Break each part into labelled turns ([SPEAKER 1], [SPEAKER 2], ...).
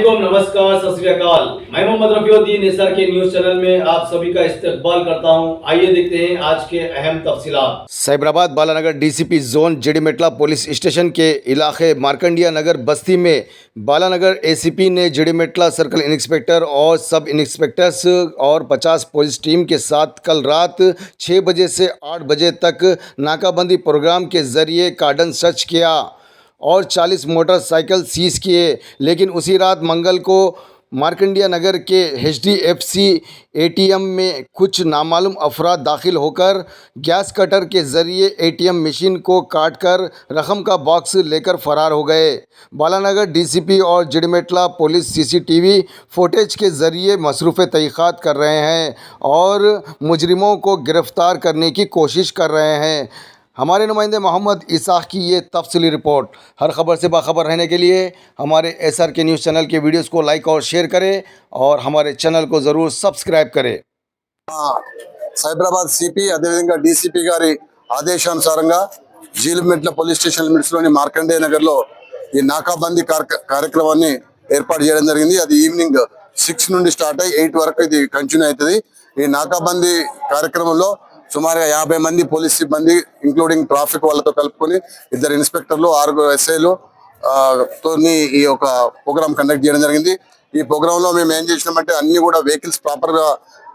[SPEAKER 1] वालेकुम, नमस्कार, सत श्री अकाल। मैं मोहम्मद रफीउद्दीन एसआर के न्यूज चैनल में आप सभी का इस्तकबाल करता हूं। आइए देखते हैं आज के अहम तफसीलात।
[SPEAKER 2] Cyberabad Balanagar DCP zone Jeedimetla police station के इलाके मार्कंडिया नगर बस्ती में बालानगर एसीपी ने जिडीमेटला सर्कल इंस्पेक्टर और सब इंस्पेक्टर्स और 50 पुलिस टीम के साथ कल रात 6 बजे से 8 बजे तक नाकाबंदी प्रोग्राम के जरिए कार्डन सर्च किया और 40 मोटरसाइकिल सीज किए। लेकिन उसी रात मंगल को मार्कंडिया नगर के HDFC ATM में कुछ नामालूम अफराद दाखिल होकर गैस कटर के ज़रिए ATM मशीन को काटकर रकम का बॉक्स लेकर फरार हो गए। बालानगर DCP और जिडमेटला पुलिस CCTV फुटेज के ज़रिए मसरूफ़ तहक़ीक़ात कर रहे हैं और मुजरिमों को गिरफ़्तार करने की कोशिश कर रहे हैं। हमारे नुमाइंदे मोहम्मद इसाक़ की ये तफसीली रिपोर्ट। हर खबर से बाखबर रहने के लिए हमारे SRK न्यूज़ चैनल के वीडियोस को लाइक और शेयर करें और हमारे चैनल को ज़रूर सब्सक्राइब करें।
[SPEAKER 3] సైబరాబాద్ సిపి అదేవిధంగా డీసీపీ గారి ఆదేశానుసారంగా జీలిమెట్ల పోలీస్ స్టేషన్ లిమిట్స్లోని మార్కండేయ నగర్లో ఈ నాకాబందీ కార్యక్రమాన్ని ఏర్పాటు చేయడం జరిగింది. అది ఈవినింగ్ 6 నుండి స్టార్ట్ అయ్యి 8 వరకు ఇది కంటిన్యూ అవుతుంది. ఈ నాకాబందీ కార్యక్రమంలో సుమారుగా 50 మంది పోలీస్ సిబ్బంది ఇంక్లూడింగ్ ట్రాఫిక్ వాళ్ళతో కలుపుకొని 2 ఇన్స్పెక్టర్లు 6 SIలు తోని ఈ యొక్క ప్రోగ్రామ్ కండక్ట్ చేయడం జరిగింది. ఈ ప్రోగ్రాంలో మేము ఏం చేసినామంటే అన్ని కూడా వెహికల్స్ ప్రాపర్గా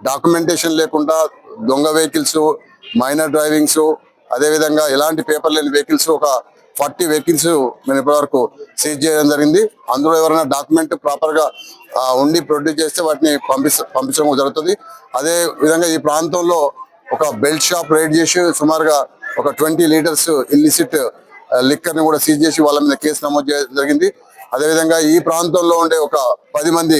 [SPEAKER 3] డాక్యుమెంటేషన్ లేకుండా దొంగ వెహికల్స్, మైనర్ డ్రైవింగ్స్, అదేవిధంగా ఎలాంటి పేపర్ లేని వెహికల్స్ ఒక 40 వెహికల్స్ మేము ఇప్పటివరకు సీజ్ చేయడం జరిగింది. అందులో ఎవరైనా డాక్యుమెంట్ ప్రాపర్గా ఉండి ప్రొడ్యూస్ చేస్తే వాటిని పంపించడం జరుగుతుంది. అదే విధంగా ఈ ప్రాంతంలో ఒక బెల్ట్ షాప్ రైడ్ చేసి సుమారుగా ఒక 20 లీటర్స్ ఇల్లిసిట్ లిక్కర్ని కూడా సీజ్ చేసి వాళ్ళ మీద కేసు నమోదు చేయడం జరిగింది. అదేవిధంగా ఈ ప్రాంతంలో ఉండే ఒక 10 మంది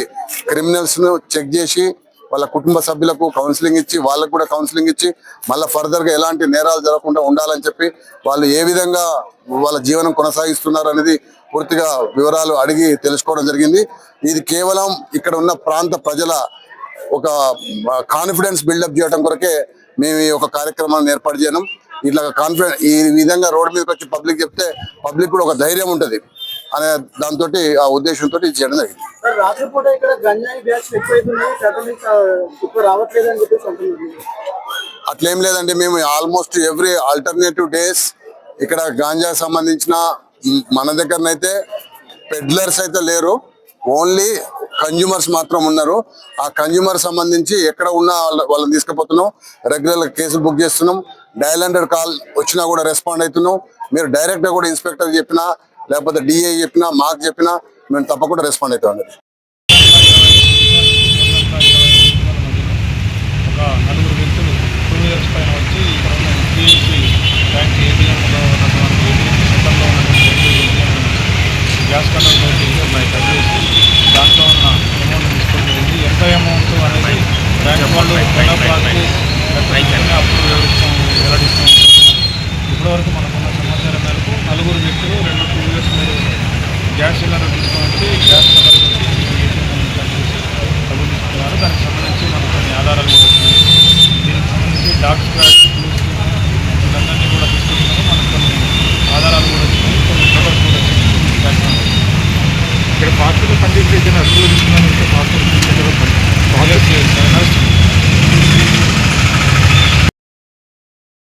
[SPEAKER 3] క్రిమినల్స్ను చెక్ చేసి వాళ్ళ కుటుంబ సభ్యులకు కౌన్సిలింగ్ ఇచ్చి వాళ్ళకు కూడా కౌన్సిలింగ్ ఇచ్చి మళ్ళీ ఫర్దర్గా ఎలాంటి నేరాలు జరగకుండా ఉండాలని చెప్పి వాళ్ళు ఏ విధంగా వాళ్ళ జీవనం కొనసాగిస్తున్నారు అనేది పూర్తిగా వివరాలు అడిగి తెలుసుకోవడం జరిగింది. ఇది కేవలం ఇక్కడ ఉన్న ప్రాంత ప్రజల ఒక కాన్ఫిడెన్స్ బిల్డప్ చేయడం కొరకే మేము ఈ ఒక కార్యక్రమాన్ని ఏర్పాటు చేయడం. ఇట్లా కాన్ఫిడెన్స్ ఈ విధంగా రోడ్డు మీదకి వచ్చి పబ్లిక్ చెప్తే పబ్లిక్ కూడా ఒక ధైర్యం ఉంటుంది అనే దాంతో ఆ ఉద్దేశంతో ఇది చేయడం జరిగింది. అట్లేం లేదండి, మేము ఆల్మోస్ట్ ఎవ్రీ ఆల్టర్నేటివ్ డేస్ ఇక్కడ గాంజా సంబంధించిన మన దగ్గరనైతే పెడ్లర్స్ అయితే లేరు, ఓన్లీ కన్జ్యూమర్స్ మాత్రం ఉన్నారు. ఆ కన్జ్యూమర్ సంబంధించి ఎక్కడ ఉన్నా వాళ్ళని తీసుకుపోతున్నాం, రెగ్యులర్ కేసులు బుక్ చేస్తున్నాం, డయల్ 100 కాల్ వచ్చినా కూడా రెస్పాండ్ అవుతున్నాం. మీరు డైరెక్ట్గా కూడా ఇన్స్పెక్టర్ చెప్పినా లేకపోతే DI చెప్పినా మాకు చెప్పినా మేము తప్పకుండా రెస్పాండ్ అవుతాం.
[SPEAKER 4] ఒక 4 వ్యక్తులు 2 ఇయర్స్ పైన వచ్చి ఇక్కడ ఉన్న HDFC బ్యాంక్ ATMలో ఉన్నటువంటి సెంటర్లో ఉన్నటువంటి గ్యాస్ కటర్ తోటి కట్టేసి దాంట్లో ఉన్న అమౌంట్ తీసుకోవడం జరిగింది. ఎంత అమౌంట్ అనేది బ్యాంక్ వాళ్ళు అప్పుడు వెల్లడిస్తాం. ఇప్పటివరకు మనకున్న సమాచారం మేరకు 4 వ్యక్తులు 2 ఇయర్స్ మీరు గ్యాస్ సిలిండర్ తీసుకొని వచ్చి గ్యాస్ కటర్